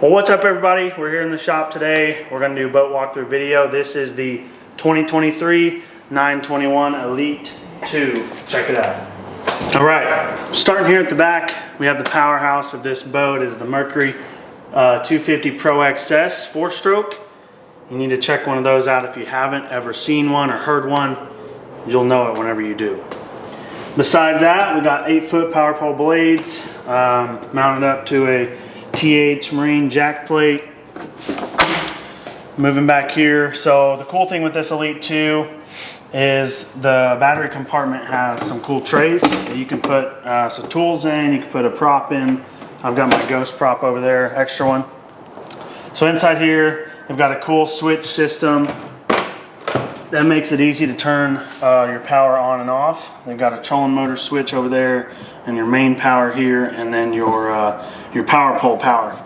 Well, what's up everybody? We're here in the shop today. We're going to do a boat walkthrough video. This is the 2023 921 Elite 2. Check it out. All right, starting here at the back, we have the powerhouse of this boat is the Mercury 250 Pro XS 4-stroke. You need to check one of those out if you haven't ever seen one or heard one. You'll know it whenever you do. Besides that, we got 8-foot power pole blades mounted up to a TH Marine jack plate. Moving back here, so the cool thing with this Elite 2 is the battery compartment has some cool trays that you can put some tools in, you can put a prop in. I've got my Ghost prop over there, extra one. So inside here, they've got a cool switch system that makes it easy to turn your power on and off. They've got a trolling motor switch over there and your main power here, and then your power pole power.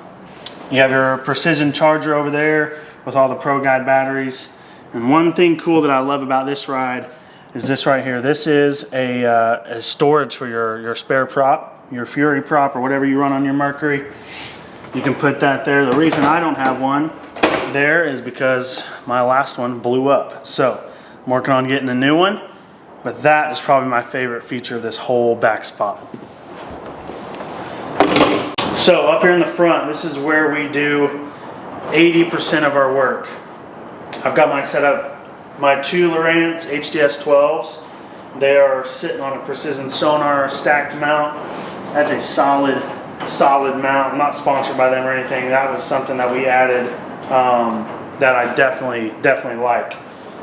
You have your precision charger over there with all the Pro Guide batteries. And one thing cool that I love about this ride is this right here. This is a storage for your spare prop, your Fury prop or whatever you run on your Mercury. You can put that there. The reason I don't have one there is because my last one blew up. So I'm working on getting a new one, but that is probably my favorite feature of this whole back spot. So up here in the front, this is where we do 80% of our work. I've got my setup, my two Lowrance HDS 12s. They are sitting on a precision sonar stacked mount. That's a solid mount. I'm not sponsored by them or anything. That was something that we added that I definitely like.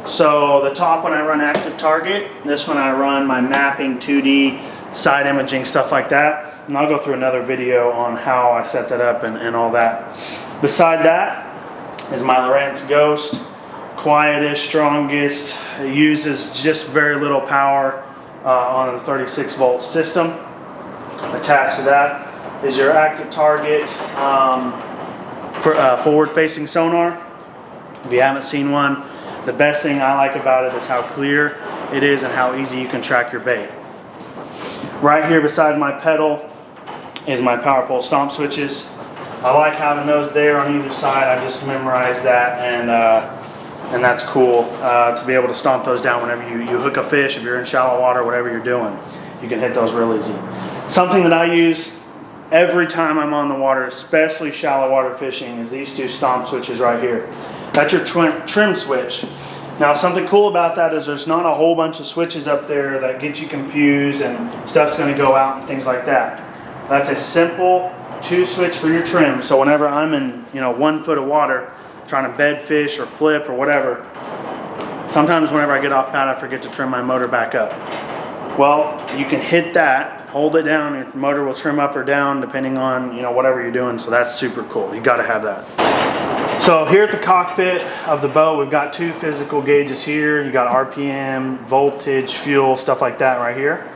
So the top one I run active target. This one I run my mapping, 2D, side imaging, stuff like that. And I'll go through another video on how I set that up and all that. Beside that is my Lowrance Ghost. Quietest, strongest. It uses just very little power on a 36 volt system. Attached to that is your active target for forward facing sonar. If you haven't seen one, the best thing I like about it is how clear it is and how easy you can track your bait. Right here beside my pedal is my power pole stomp switches. I like having those there on either side. I just memorized that, and that's cool to be able to stomp those down whenever you hook a fish. If you're in shallow water, whatever you're doing, you can hit those real easy. Something that I use every time I'm on the water, especially shallow water fishing, is these two stomp switches right here. That's your trim switch. Now something cool about that is there's not a whole bunch of switches up there that get you confused and stuff's going to go out and things like that. That's a simple 2-switch for your trim. So whenever I'm in 1 foot of water trying to bed fish or flip or whatever, sometimes whenever I get off pad I forget to trim my motor back up. Well, you can hit that, hold it down, your motor will trim up or down depending on whatever you're doing. So that's super cool. You got to have that. So here at the cockpit of the boat, we've got 2 physical gauges here. You got RPM, voltage, fuel, stuff like that right here.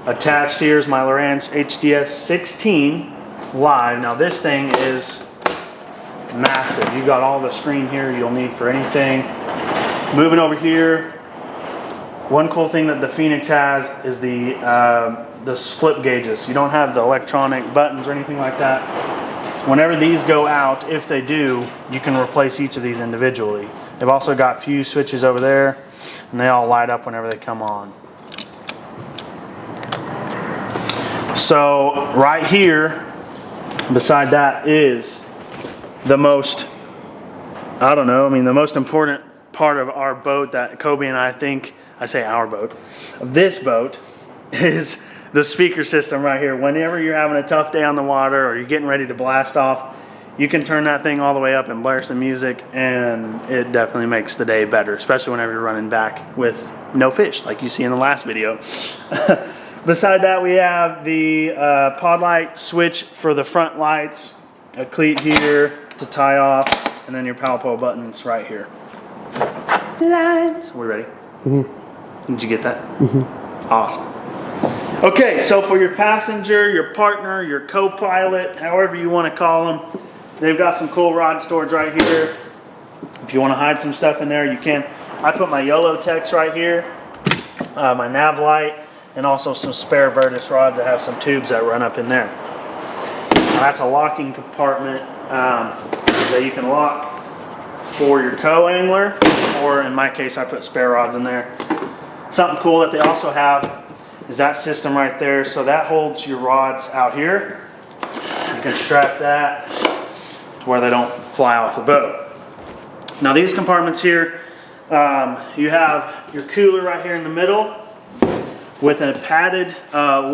Attached here is my Lowrance HDS 16 Live. Now this thing is massive. You got all the screen here you'll need for anything. Moving over here, one cool thing that the Phoenix has is the flip gauges. You don't have the electronic buttons or anything like that. Whenever these go out, if they do, you can replace each of these individually. They've also got fuse switches over there, and they all light up whenever they come on. So right here, beside that is the most, the most important part of our boat that Kobe and I say our boat, of this boat, is the speaker system right here. Whenever you're having a tough day on the water or you're getting ready to blast off, you can turn that thing all the way up and blare some music, and it definitely makes the day better, especially whenever you're running back with no fish like you see in the last video. Beside that, we have the pod light switch for the front lights, a cleat here to tie off, and then your power pole buttons right here. Lights. Are we ready? Mm-hmm. Did you get that? Mm-hmm. Awesome. Okay, so for your passenger, your partner, your co-pilot, however you want to call them, they've got some cool rod storage right here. If you want to hide some stuff in there, you can. I put my YOLO Tex right here, my nav light, and also some spare Vertus rods that have some tubes that run up in there. that's a locking compartment that you can lock for your co-angler, or in my case I put spare rods in there. Something cool that they also have is that system right there, so that holds your rods out here. You can strap that to where they don't fly off the boat. Now these compartments here, you have your cooler right here in the middle with a padded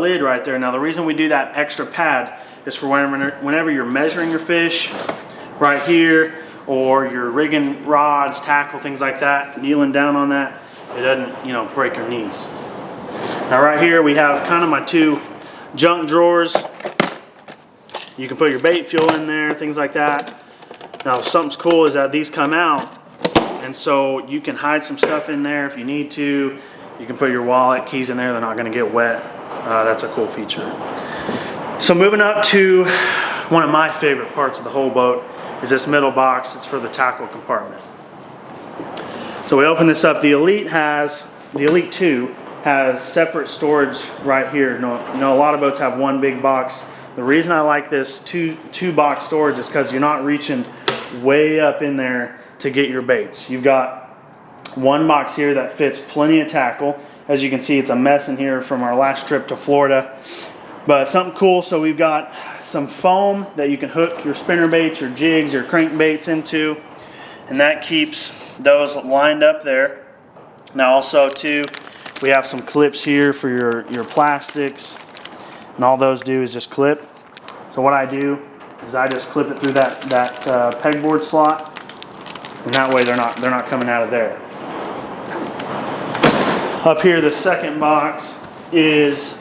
lid right there. Now the reason we do that extra pad is for whenever you're measuring your fish right here, or you're rigging rods, tackle, things like that, kneeling down on that, it doesn't, you know, break your knees. Now right here we have kind of my two junk drawers. You can put your bait fuel in there, things like that. Now something's cool is that these come out, and so you can hide some stuff in there if you need to. You can put your wallet, keys in there, they're not gonna get wet. That's a cool feature. So moving up to one of my favorite parts of the whole boat is this middle box. It's for the tackle compartment. So we open this up. The Elite 2 has separate storage right here. You know, a lot of boats have one big box. The reason I like this two box storage is because you're not reaching way up in there to get your baits. You've got one box here that fits plenty of tackle. As you can see, it's a mess in here from our last trip to Florida. But something cool, so we've got some foam that you can hook your spinner baits, your jigs, your crankbaits into, and that keeps those lined up there. Now also too, we have some clips here for your plastics, and all those do is just clip. So what I do is I just clip it through that pegboard slot, and that way they're not coming out of there. Up here, the second box is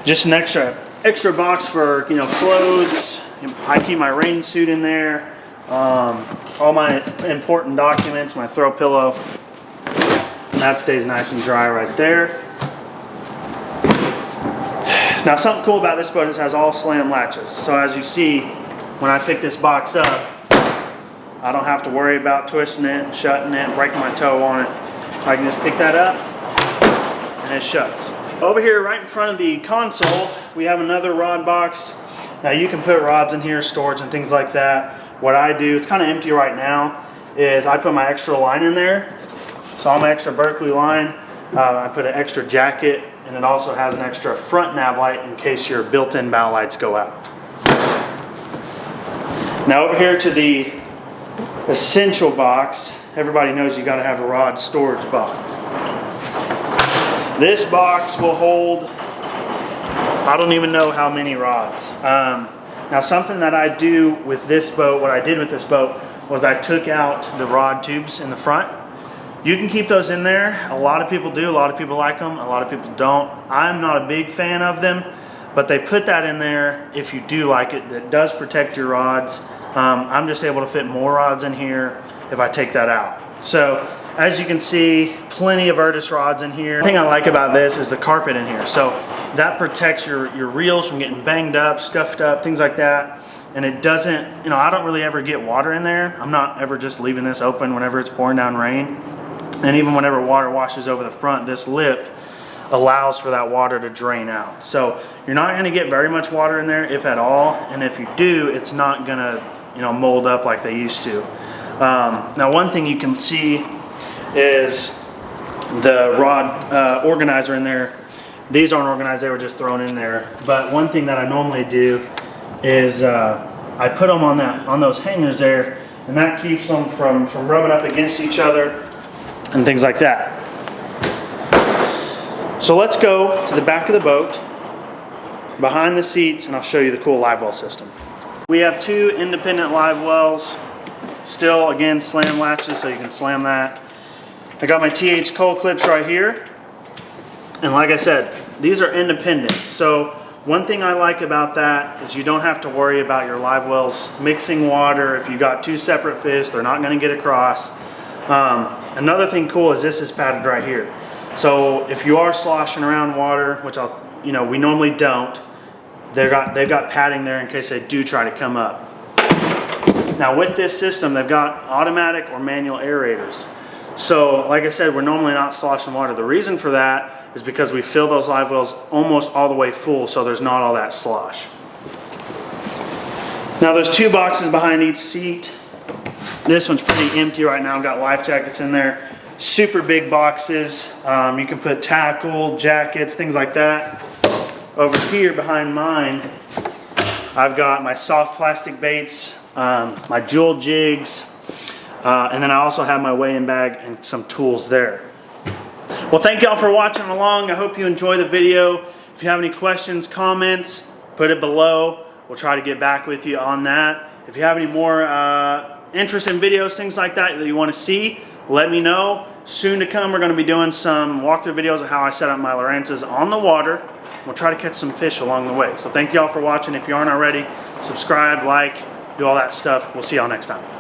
just an extra box for, you know, clothes. I keep my rain suit in there, all my important documents, my throw pillow. That stays nice and dry right there. Now something cool about this boat is it has all slam latches. So as you see, when I pick this box up, I don't have to worry about twisting it, shutting it, breaking my toe on it. I can just pick that up and it shuts. Over here right in front of the console, we have another rod box. Now you can put rods in here, storage and things like that. What I do, it's kind of empty right now, is I put my extra line in there. So all my extra Berkeley line, I put an extra jacket, and it also has an extra front nav light in case your built-in bow lights go out. Now over here to the essential box, everybody knows you gotta have a rod storage box. This box will hold, I don't even know how many rods. Now something that I do with this boat, what I did with this boat, was I took out the rod tubes in the front. You can keep those in there. A lot of people do, a lot of people like them, a lot of people don't. I'm not a big fan of them, but they put that in there if you do like it. That does protect your rods. I'm just able to fit more rods in here if I take that out. So as you can see, plenty of Virtus rods in here. The thing I like about this is the carpet in here. So that protects your reels from getting banged up, scuffed up, things like that. And it doesn't, you know, I don't really ever get water in there. I'm not ever just leaving this open whenever it's pouring down rain. And even whenever water washes over the front, this lip allows for that water to drain out. So you're not gonna get very much water in there, if at all. And if you do, it's not gonna, you know, mold up like they used to. Now one thing you can see is the rod organizer in there. These aren't organized, they were just thrown in there. But one thing that I normally do is I put them on those hangers there, and that keeps them from rubbing up against each other and things like that. So let's go to the back of the boat, behind the seats, and I'll show you the cool live well system. We have two independent live wells, still again slam latches, so you can slam that. I got my TH coal clips right here, and like I said, these are independent. So one thing I like about that is you don't have to worry about your live wells mixing water. If you got two separate fish, they're not going to get across. Another thing cool is this is padded right here. So if you are sloshing around water, which we normally don't, they've got padding there in case they do try to come up. Now with this system, they've got automatic or manual aerators. So like I said, we're normally not sloshing water. The reason for that is because we fill those live wells almost all the way full, so there's not all that slosh. Now there's 2 boxes behind each seat. This one's pretty empty right now. I've got life jackets in there. Super big boxes. You can put tackle, jackets, things like that. Over here behind mine, I've got my soft plastic baits, my jewel jigs, and then I also have my weigh-in bag and some tools there. Well, thank y'all for watching along. I hope you enjoy the video. If you have any questions, comments, put it below. We'll try to get back with you on that. If you have any more interest in videos, things like that you want to see, let me know. Soon to come, we're going to be doing some walkthrough videos of how I set up my Lowrances on the water. We'll try to catch some fish along the way. So thank y'all for watching. If you aren't already, subscribe, like, do all that stuff. We'll see y'all next time.